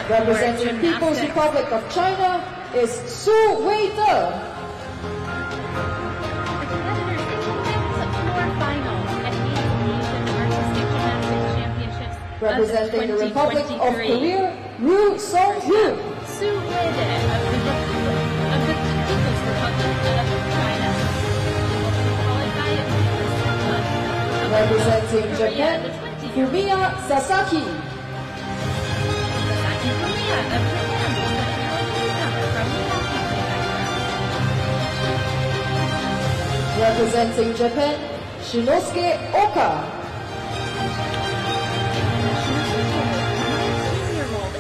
Representing People's Republic of China is Su Wei-de. The competitors in the men's floor final at the Asian Artistic Gymnastics Championships Representing the Republic of Korea, Ru Song-hyun. Su Wei-de of the People's Republic of China. Representing Japan, Fumiya Sasaki. Representing Japan, Shinosuke Oka.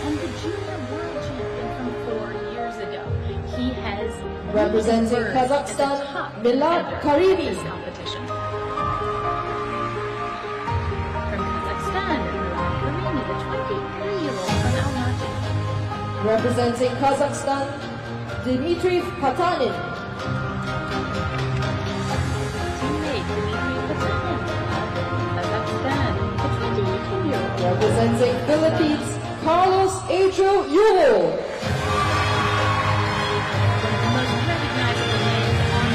And the junior world champion from 4 years ago. He has Representing Kazakhstan, Milad Karimi. Competition. From Kazakhstan, Karimi, the 23-year-old from Almaty. Representing Kazakhstan, Dmitry Patnin. Representing Philippines, Carlos Adriel Yulo. One of the most recognizable names on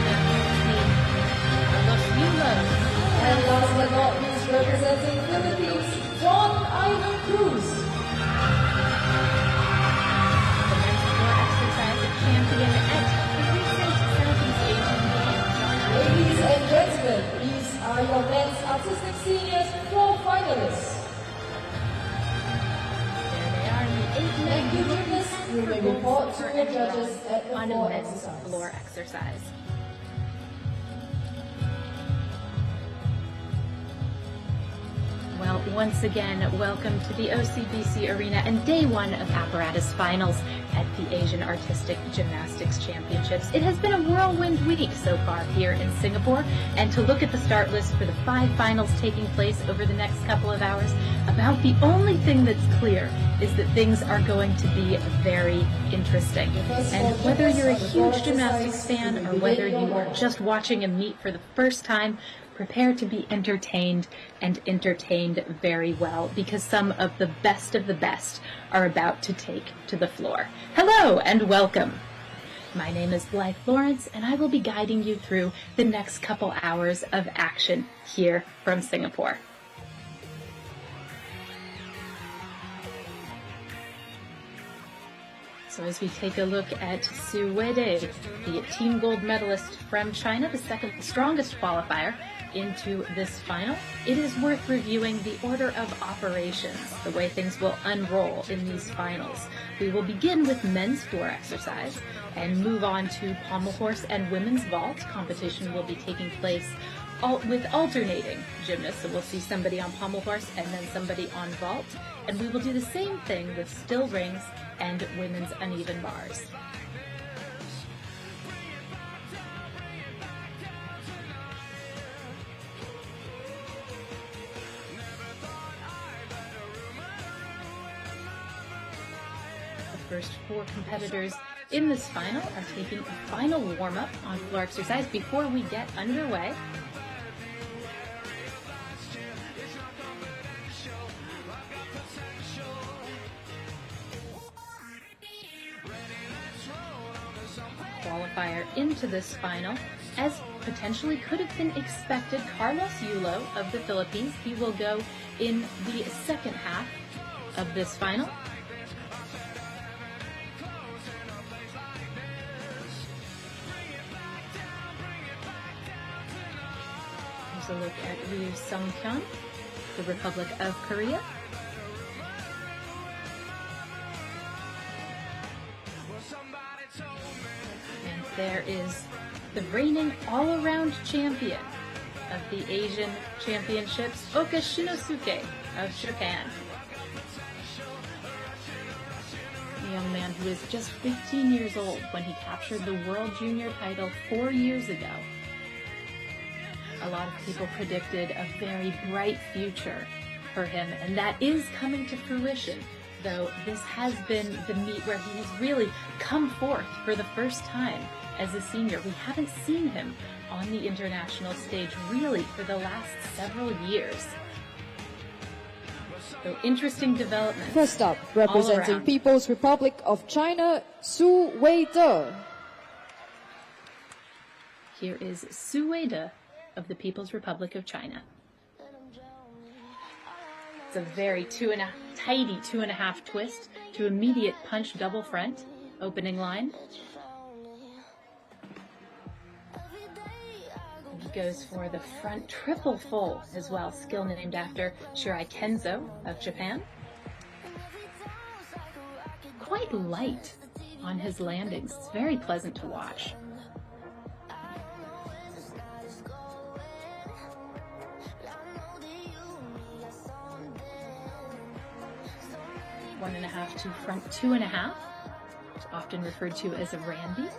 the team, Carlos Yulo. And last but not least, representing Philippines, John Ivan Cruz. The men's floor exercise champion at the recent Southeast Asian Games. Ladies and gentlemen, these are your men's artistic seniors floor finalists. Thank you, gymnasts. You may report to your judges at the floor exercise. Well, once again, welcome to the OCBC Arena and day one of apparatus finals at the Asian Artistic Gymnastics Championships. It has been a whirlwind week so far here in Singapore, and to look at the start list for the 5 finals taking place over the next couple of hours, about the only thing that's clear is that things are going to be very interesting. And whether you're a huge gymnastics fan or whether you are just watching a meet for the first time, prepare to be entertained, and entertained very well, because some of the best are about to take to the floor. Hello and welcome. My name is Blythe Lawrence, and I will be guiding you through the next couple hours of action here from Singapore. So as we take a look at Su Wei-de, the team gold medalist from China, the second strongest qualifier into this final, it is worth reviewing the order of operations, the way things will unroll in these finals. We will begin with men's floor exercise and move on to pommel horse and women's vault. Competition will be taking place with alternating gymnasts, so we'll see somebody on pommel horse and then somebody on vault, and we will do the same thing with still rings and women's uneven bars. The first 4 competitors in this final are taking a final warm-up on floor exercise before we get underway. Qualifier into this final, as potentially could have been expected, Carlos Yulo of the Philippines. He will go in the second half of this final. Here's a look at Ryu Sung-hyun, the Republic of Korea. There is the reigning all-around champion of the Asian Championships, Oka Shinosuke of Japan. A young man who is just 15 years old when he captured the World Junior title 4 years ago. A lot of people predicted a very bright future for him, and that is coming to fruition, though this has been the meet where he has really come forth for the first time as a senior. We haven't seen him on the international stage really for the last several years. So interesting development. First up, representing People's Republic of China, Su Weide. Here is Su Weide of the People's Republic of China. It's a very tidy 2.5 twist to immediate punch double front, opening line. And he goes for the front triple full as well, skill named after Shirai Kenzo of Japan. Quite light on his landings. It's very pleasant to watch. One and a half to front 2.5, often referred to as a Randy.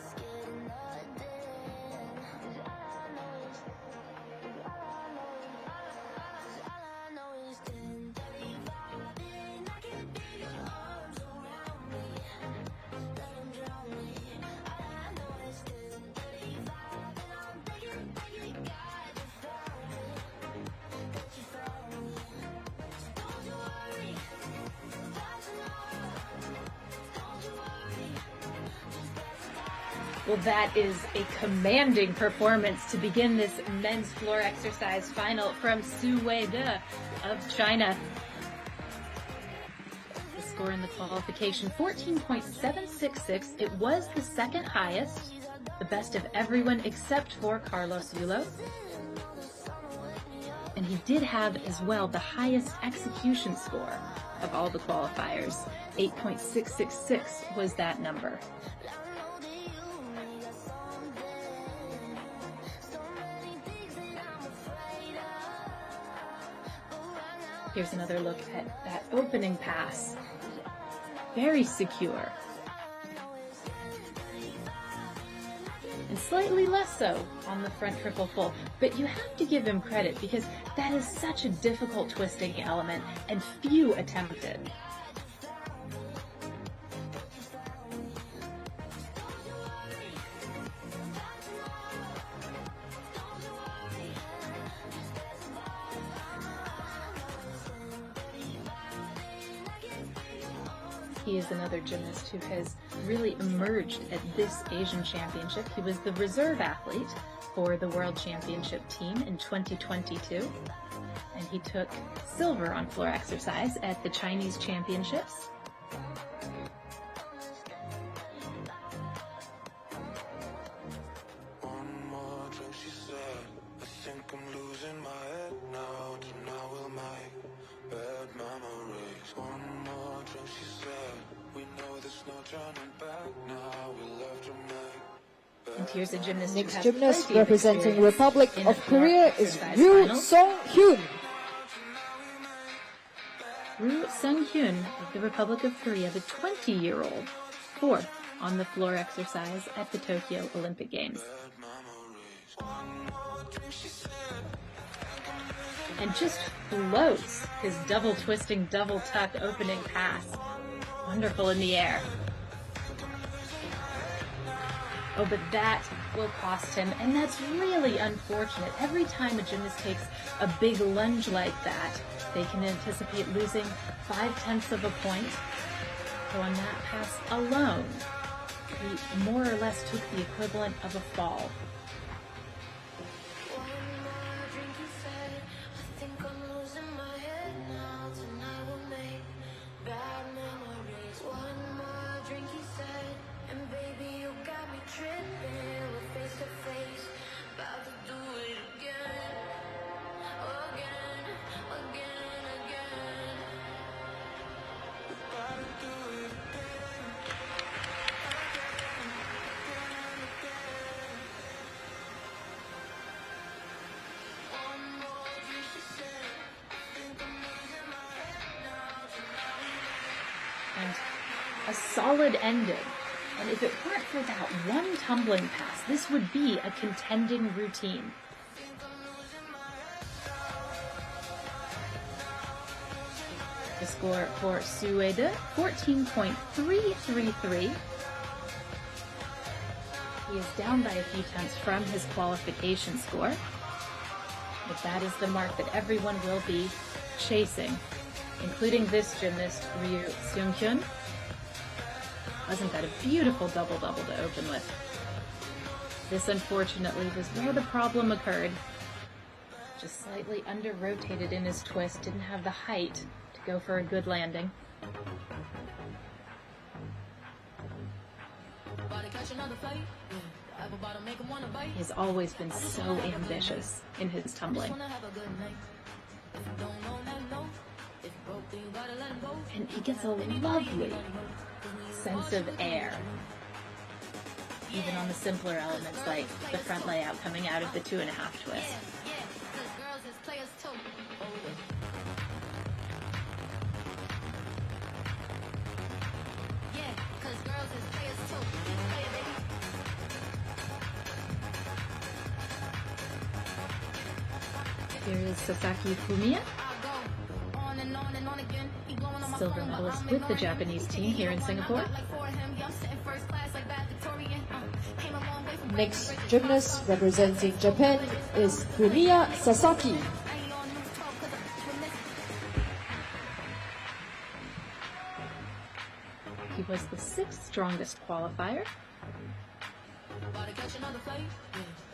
Well, that is a commanding performance to begin this men's floor exercise final from Su Weide of China. The score in the qualification, 14.766. It was the second highest, the best of everyone except for Carlos Yulo. And he did have as well the highest execution score of all the qualifiers. 8.666 was that number. Here's another look at that opening pass. Very secure. And slightly less so on the front triple full. But you have to give him credit because that is such a difficult twisting element and few attempted. He is another gymnast who has really emerged at this Asian Championship. He was the reserve athlete for the World Championship team in 2022, and he took silver on floor exercise at the Chinese Championships. And here's a gymnast. Next gymnast representing Republic of Korea is Ryu Sung-hyun. Ryu Sung-hyun of the Republic of Korea, the 20-year-old, fourth on the floor exercise at the Tokyo Olympic Games. And just floats his double twisting, double tuck opening pass. Wonderful in the air. Oh, but that will cost him, and that's really unfortunate. Every time a gymnast takes a big lunge like that, they can anticipate losing 0.5 of a point. So on that pass alone, he more or less took the equivalent of a fall. And a solid ending. And if it weren't for that one tumbling pass, this would be a contending routine. The score for Su Weide, 14.333. He is down by a few tenths from his qualification score. But that is the mark that everyone will be chasing including this gymnast, Ryu Seung-kyun. Wasn't that a beautiful double-double to open with? This, unfortunately, was where the problem occurred. Just slightly under-rotated in his twist, didn't have the height to go for a good landing. He's always been so ambitious in his tumbling. And he gets a lovely sense of air, even on the simpler elements like the front layout coming out of the 2.5 twist. Here is Sasaki Fumiya, silver medalist with the Japanese team here in Singapore. Next gymnast representing Japan is Fumiya Sasaki. He was the 6th strongest qualifier.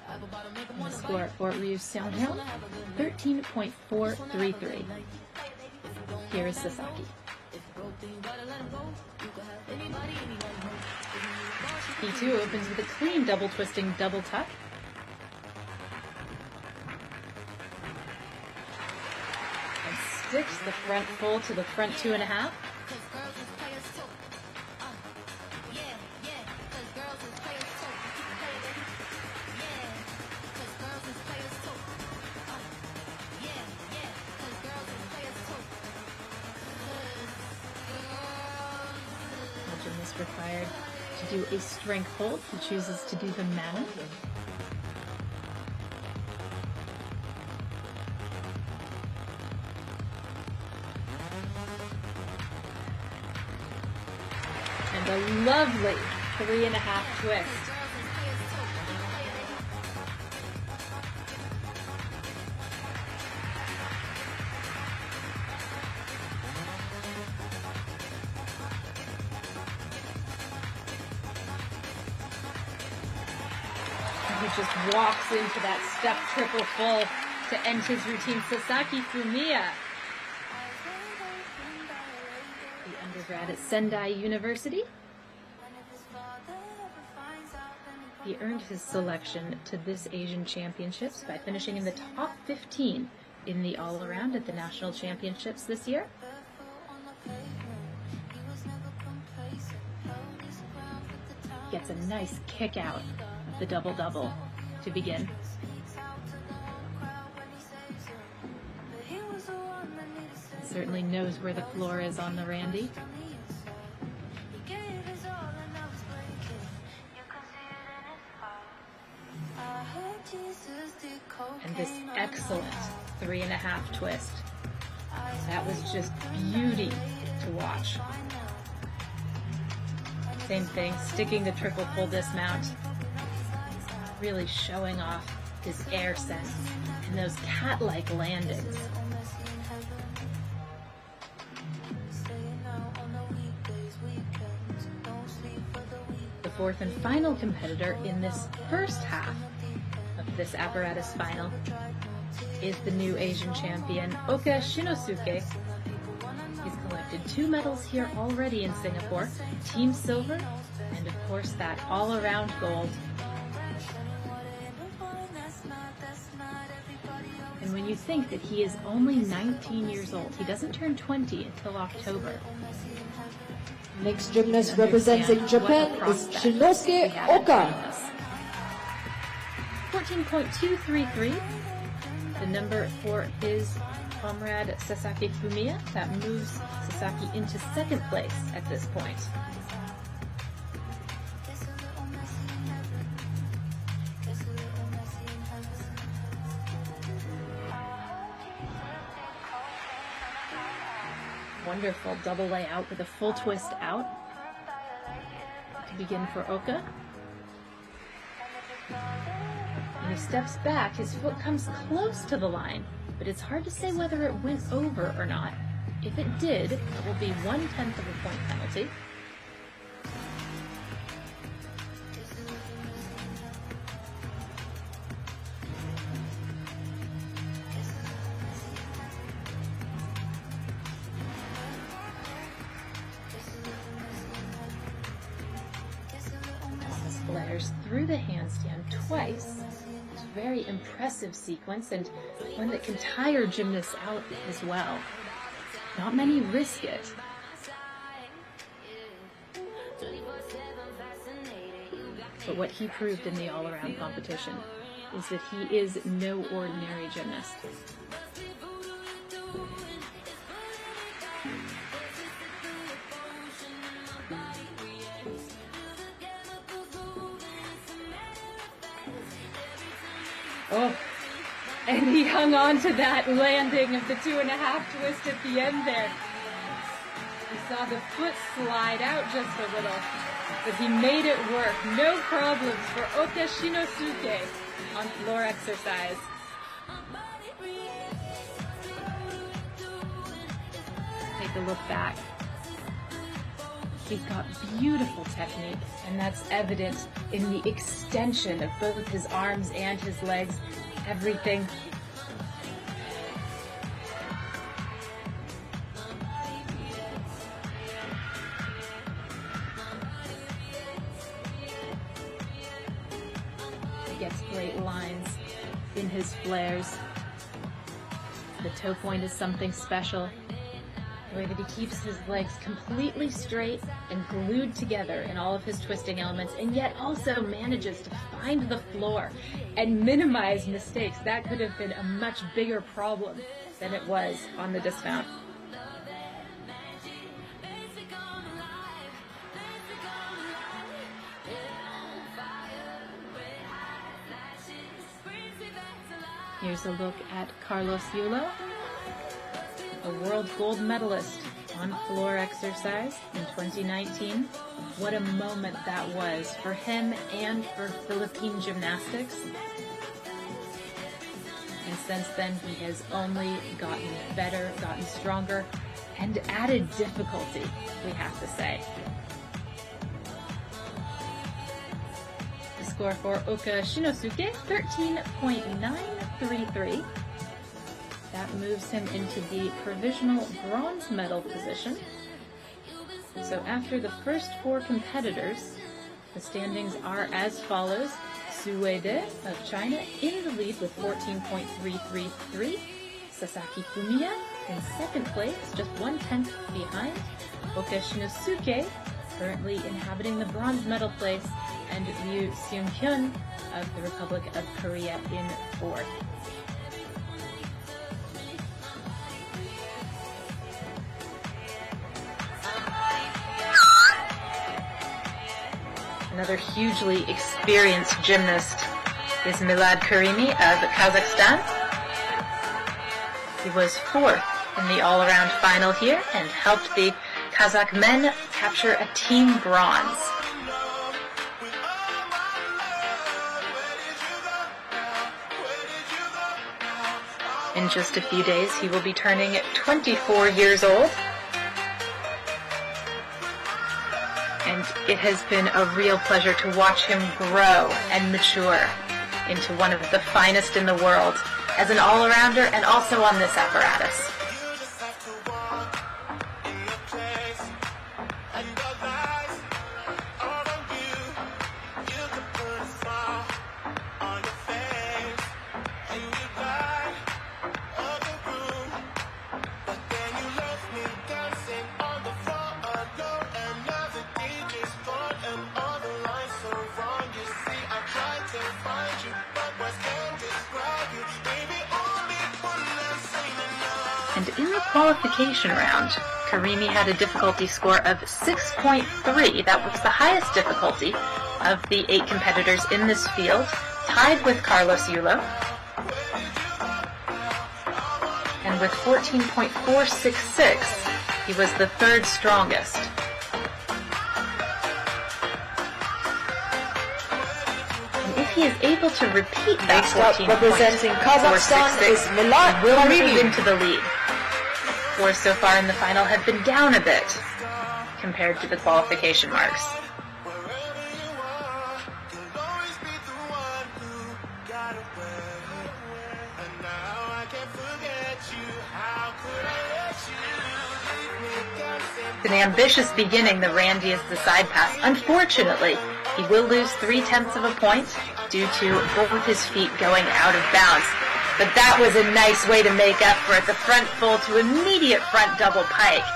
And the score for Ryu Seung-kyun, 13.433. Here is Sasaki. He too opens with a clean double twisting double tuck. And sticks the front full to the front 2.5. Gymnast required to do a strength hold. He chooses to do the mana. And a lovely 3.5 twist. He just walks into that step triple full to end his routine. Sasaki Fumiya, the undergrad at Sendai University. He earned his selection to this Asian Championships by finishing in the top 15 in the all-around at the National Championships this year. Gets a nice kick out of the double-double to begin. Certainly knows where the floor is on the Randy. And this excellent 3.5 twist. That was just beauty to watch. Same thing, sticking the triple full dismount. Really showing off his air sense and those cat-like landings. The fourth and final competitor in this first half of this apparatus final is the new Asian champion, Oka Shinosuke. He's collected 2 medals here already in Singapore, team silver, and of course that all-around gold. And when you think that he is only 19 years old, he doesn't turn 20 until October. Next gymnast representing Japan is Shinosuke Oka. 14.233, the number for his comrade Sasaki Fumiya. That moves Sasaki into 2nd place at this point. Wonderful double layout with a full twist out to begin for Oka. And he steps back, his foot comes close to the line, but it's hard to say whether it went over or not. If it did, it will be 1/10 of a point penalty. Flares through the handstand twice. It's a very impressive sequence, and one that can tire gymnasts out as well. Not many risk it. But what he proved in the all-around competition is that he is no ordinary gymnast. Oh, and he hung on to that landing of the 2.5 twist at the end there. We saw the foot slide out just a little, but he made it work. No problems for Oka Shinosuke on floor exercise. Take a look back. He's got beautiful technique, and that's evident in the extension of both his arms and his legs. Everything. He gets great lines in his flares. The toe point is something special. The way that he keeps his legs completely straight and glued together in all of his twisting elements, and yet also manages to find the floor and minimize mistakes. That could have been a much bigger problem than it was on the dismount. Here's a look at Carlos Yulo, a world gold medalist on floor exercise in 2019. What a moment that was for him and for Philippine gymnastics. And since then, he has only gotten better, gotten stronger, and added difficulty, we have to say. The score for Oka Shinosuke, 13.933. That moves him into the provisional bronze medal position. So after the first 4 competitors, the standings are as follows. Suede of China in the lead with 14.333. Sasaki Fumiya in second place, just 1/10 behind. Oka Shinosuke currently inhabiting the bronze medal place, and Ryu Seung-hyun of the Republic of Korea in 4th. Another hugely experienced gymnast is Milad Karimi of Kazakhstan. He was 4th in the all-around final here and helped the Kazakh men capture a team bronze. In just a few days, he will be turning 24 years old. And it has been a real pleasure to watch him grow and mature into one of the finest in the world as an all-arounder and also on this apparatus. And in the qualification round, Karimi had a difficulty score of 6.3. That was the highest difficulty of the 8 competitors in this field, tied with Carlos Yulo. And with 14.466, he was the 3rd strongest. He is able to repeat that 14.466, representing Kazakhstan is Milad will Karimi move into the lead. scores so far in the final have been down a bit compared to the qualification marks. An ambitious beginning, the Randy is the side pass. Unfortunately, he will lose 3/10 of a point due to both his feet going out of bounds. But that was a nice way to make up for it. The front full to immediate front double pike,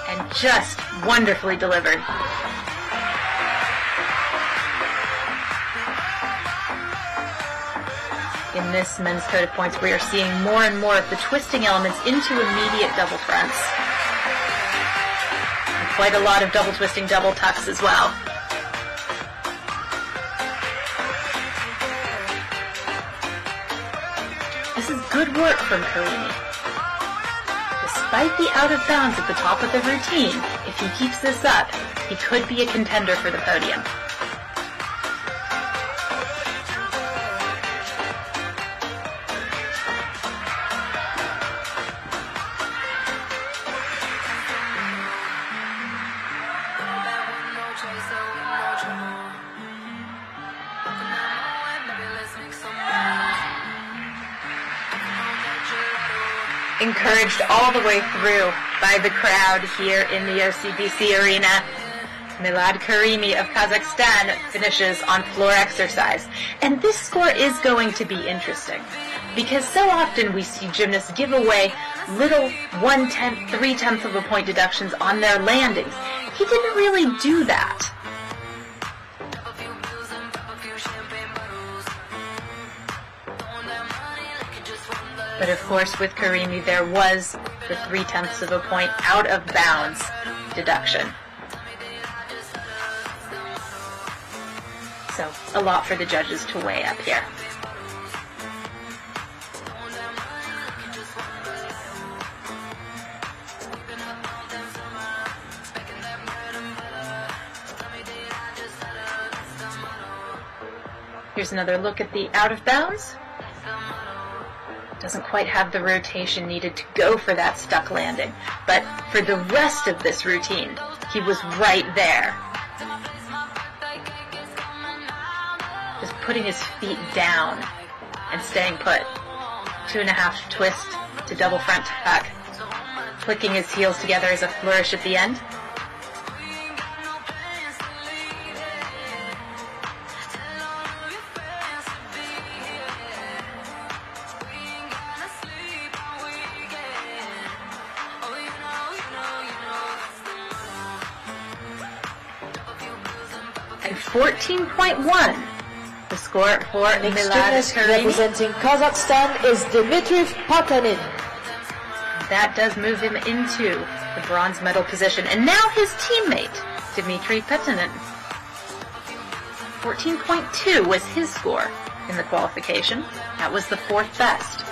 and just wonderfully delivered. In this men's code of points, we are seeing more and more of the twisting elements into immediate double fronts. And quite a lot of double twisting double tucks as well. This is good work from Karimi. Despite the out of bounds at the top of the routine, if he keeps this up, he could be a contender for the podium. Encouraged all the way through by the crowd here in the OCBC arena, Milad Karimi of Kazakhstan finishes on floor exercise. And this score is going to be interesting, because so often we see gymnasts give away little 1/10, 3/10 of a point deductions on their landings. He didn't really do that. But of course, with Karimi, there was the 3/10 of a point out of bounds deduction. So, a lot for the judges to weigh up here. Here's another look at the out of bounds. Doesn't quite have the rotation needed to go for that stuck landing, but for the rest of this routine, he was right there. Just putting his feet down and staying put. 2.5 twist to double front tuck. Clicking his heels together as a flourish at the end. And 14.1, the score for Milad Karimi. Representing Kazakhstan is Dmitry Patnin. That does move him into the bronze medal position. And now his teammate, Dmitry Patnin. 14.2 was his score in the qualification. That was the 4th best.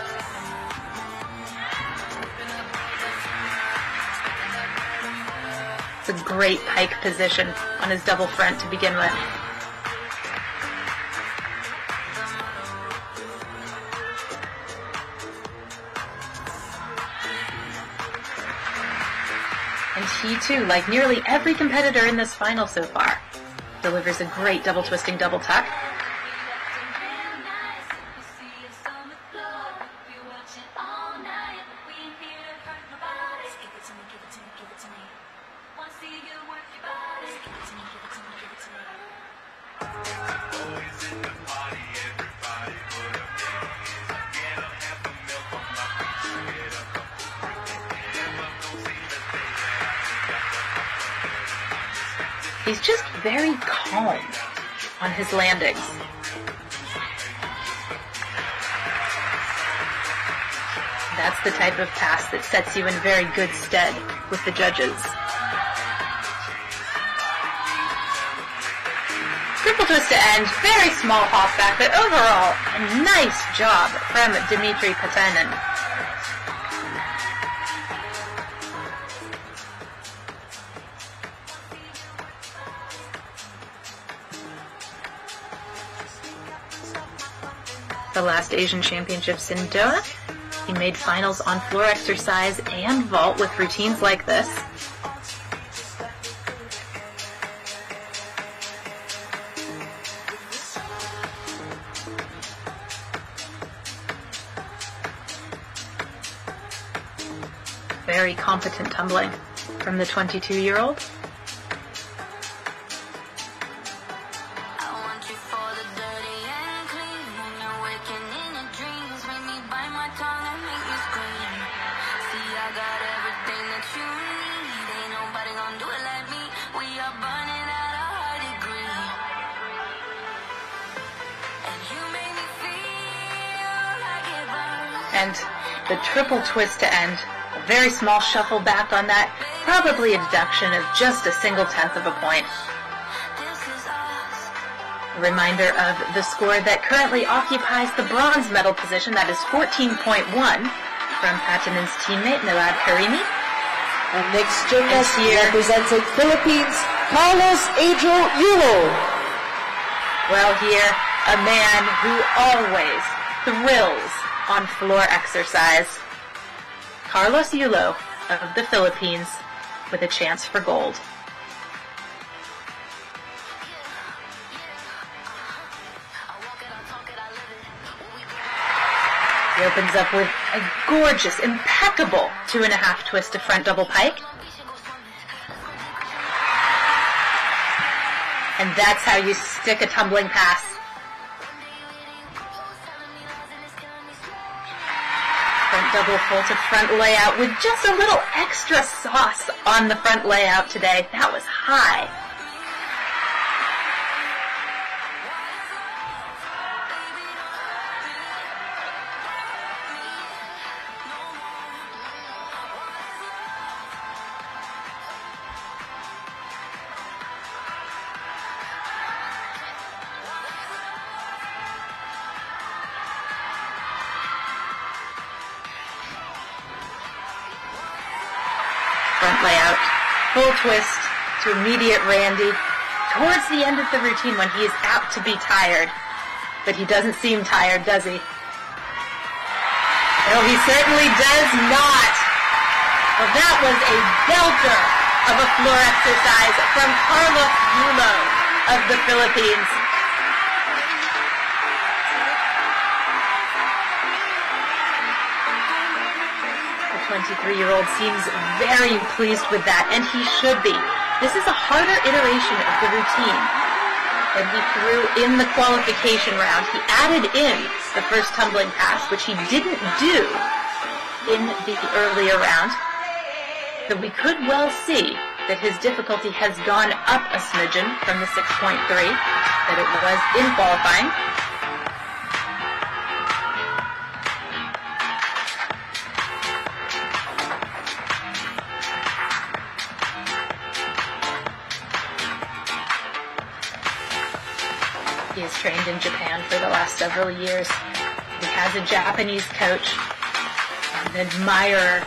It's a great pike position on his double front to begin with. And he too, like nearly every competitor in this final so far, delivers a great double twisting double tuck. He's just very calm on his landings. That's the type of pass that sets you in very good stead with the judges. Triple twist to end, very small hop back, but overall, a nice job from Dmitry Patnin. The last Asian Championships in Doha, He made finals on floor exercise and vault with routines like this. Very competent tumbling from the 22-year-old. And the triple twist to end. A very small shuffle back on that. Probably a deduction of just a 0.1 of a point. A reminder of the score that currently occupies the bronze medal position. That is 14.1 from Patnin's teammate, Milad Karimi. And next gymnast representing Philippines, Carlos Yulo. Well, here, a man who always thrills on floor exercise. Carlos Yulo of the Philippines with a chance for gold. He opens up with a gorgeous, impeccable 2.5 twist to front double pike. And that's how you stick a tumbling pass. Front double full to front layout with just a little extra sauce on the front layout today. That was high. Front layout, full twist to immediate Randy towards the end of the routine when he is apt to be tired. But he doesn't seem tired, does he? No, he certainly does not. Well, that was a belter of a floor exercise from Carlos Yulo of the Philippines. The 23-year-old seems very pleased with that, and he should be. This is a harder iteration of the routine than he threw in the qualification round. He added in the first tumbling pass, which he didn't do in the earlier round. So we could well see that his difficulty has gone up a smidgen from the 6.3 that it was in qualifying. He has trained in Japan for the last several years. He has a Japanese coach, an admirer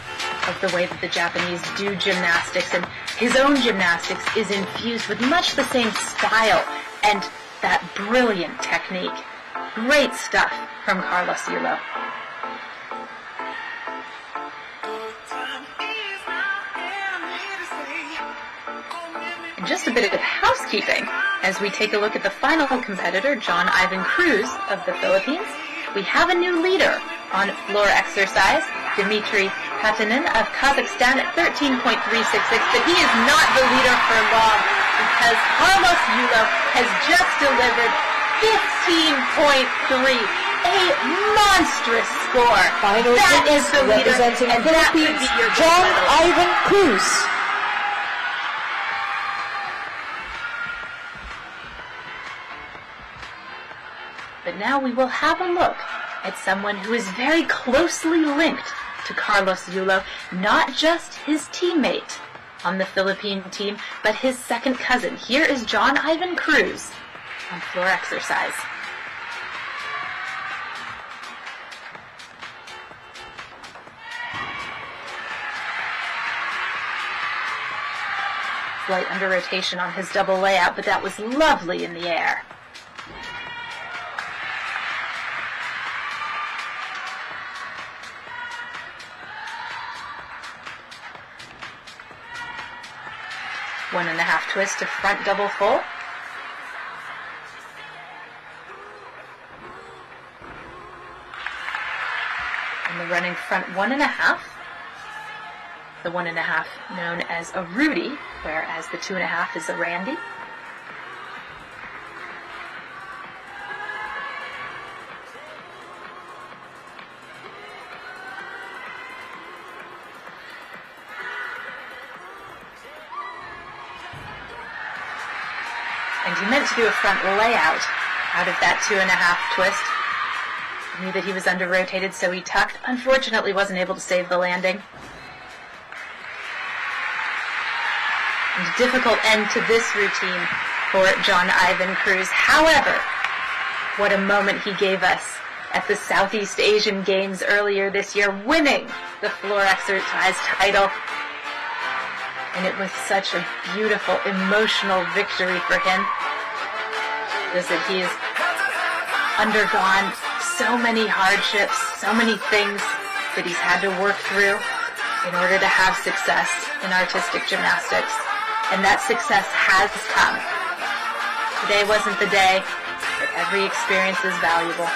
of the way that the Japanese do gymnastics, and his own gymnastics is infused with much the same style and that brilliant technique. Great stuff from Carlos Yulo. And just a bit of housekeeping as we take a look at the final competitor, John Ivan Cruz of the Philippines. We have a new leader on floor exercise, Dmitry Patnin of Kazakhstan at 13.366, but he is not the leader for long because Carlos Yulo has just delivered 15.3, a monstrous score. Final that is the leader, representing and that could Philippines, be your John medal. Ivan Cruz. But now we will have a look at someone who is very closely linked to Carlos Yulo, not just his teammate on the Philippine team, but his second cousin. Here is John Ivan Cruz on floor exercise. Slight under rotation on his double layout, but that was lovely in the air. 1.5 twist to front double full. And the running front 1.5. The 1.5 known as a Rudy, whereas the 2.5 is a Randy. And he meant to do a front layout out of that 2.5 twist. He knew that he was under-rotated, so he tucked. Unfortunately, wasn't able to save the landing. And a difficult end to this routine for John Ivan Cruz. However, what a moment he gave us at the Southeast Asian Games earlier this year, winning the floor exercise title. And it was such a beautiful, emotional victory for him. Just that he has undergone so many hardships, so many things that he's had to work through in order to have success in artistic gymnastics. And that success has come. Today wasn't the day, but every experience is valuable.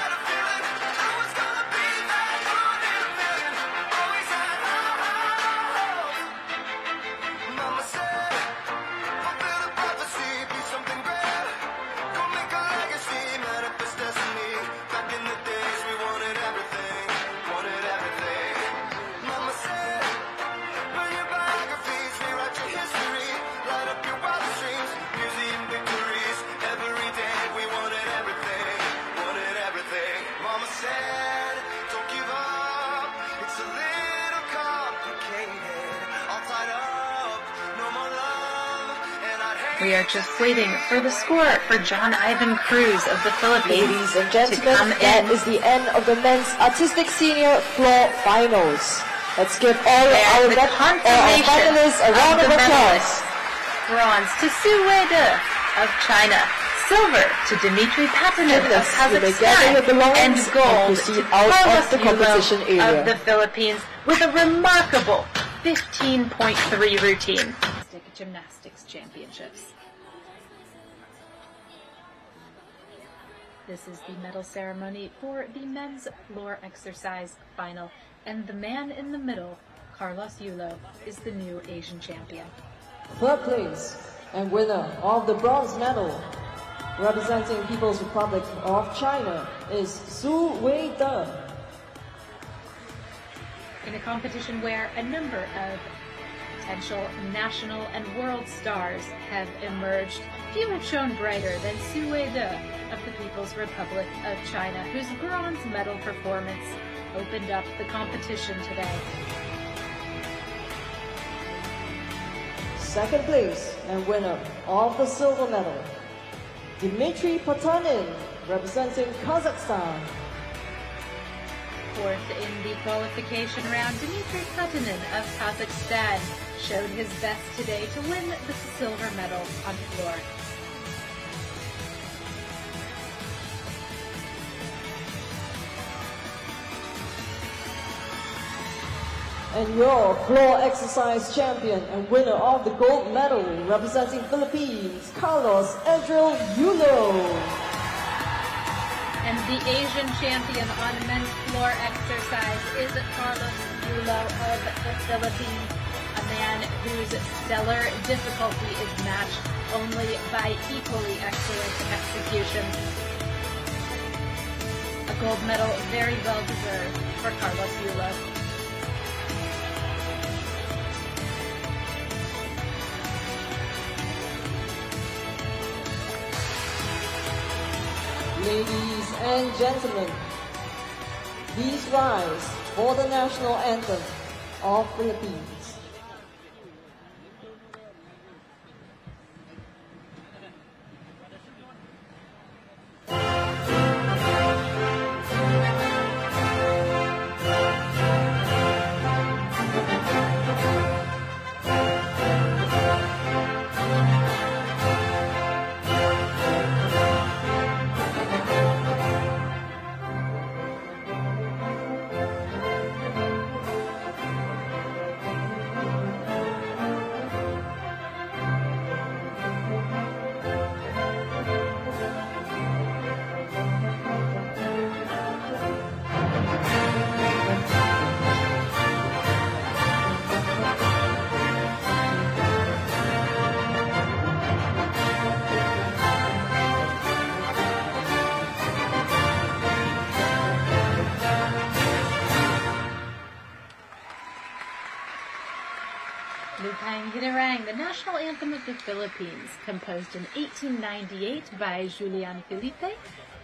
We are just waiting for the score for John Ivan Cruz of the Philippines. Ladies and gentlemen, that is the end of the men's artistic senior floor finals. Let's give all our finalists a round of applause. Bronze to Su Weide of China. Silver to Dmitry Patnin of Kazakhstan. And gold to Carlos Yulo of the Philippines with a remarkable 15.3 routine. Gymnastics Championships. This is the medal ceremony for the men's floor exercise final, and the man in the middle, Carlos Yulo, is the new Asian champion. Third place and winner of the bronze medal, representing People's Republic of China, is Su Weide. In a competition where a number of potential national and world stars have emerged, few have shown brighter than Su Weide of the People's Republic of China, whose bronze medal performance opened up the competition today. Second place and winner of the silver medal, Dmitry Patnin, representing Kazakhstan. Fourth in the qualification round, Dmitry Patnin of Kazakhstan showed his best today to win the silver medal on the floor. And your floor exercise champion and winner of the gold medal, representing Philippines, Carlos Adriel Yulo. And the Asian champion on men's floor exercise is Carlos Yulo of the Philippines, a man whose stellar difficulty is matched only by equally excellent execution. A gold medal very well deserved for Carlos Yulo. Ladies and gentlemen, please rise for the national anthem of Philippines. national anthem of the Philippines, composed in 1898 by Julian Felipe,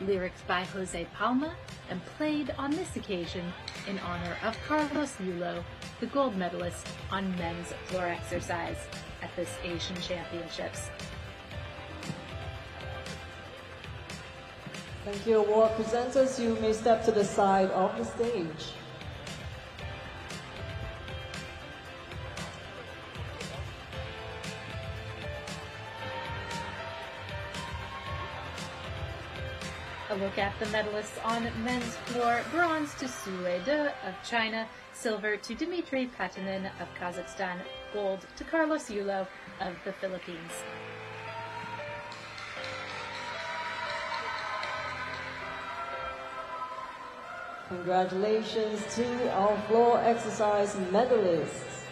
lyrics by Jose Palma, and played on this occasion in honor of Carlos Yulo, the gold medalist on men's floor exercise at this Asian Championships. Thank you, award presenters. You may step to the side of the stage. A look at the medalists on men's floor: bronze to Sue De of China, silver to Dmitry Patnin of Kazakhstan, gold to Carlos Yulo of the Philippines. Congratulations to our floor exercise medalists.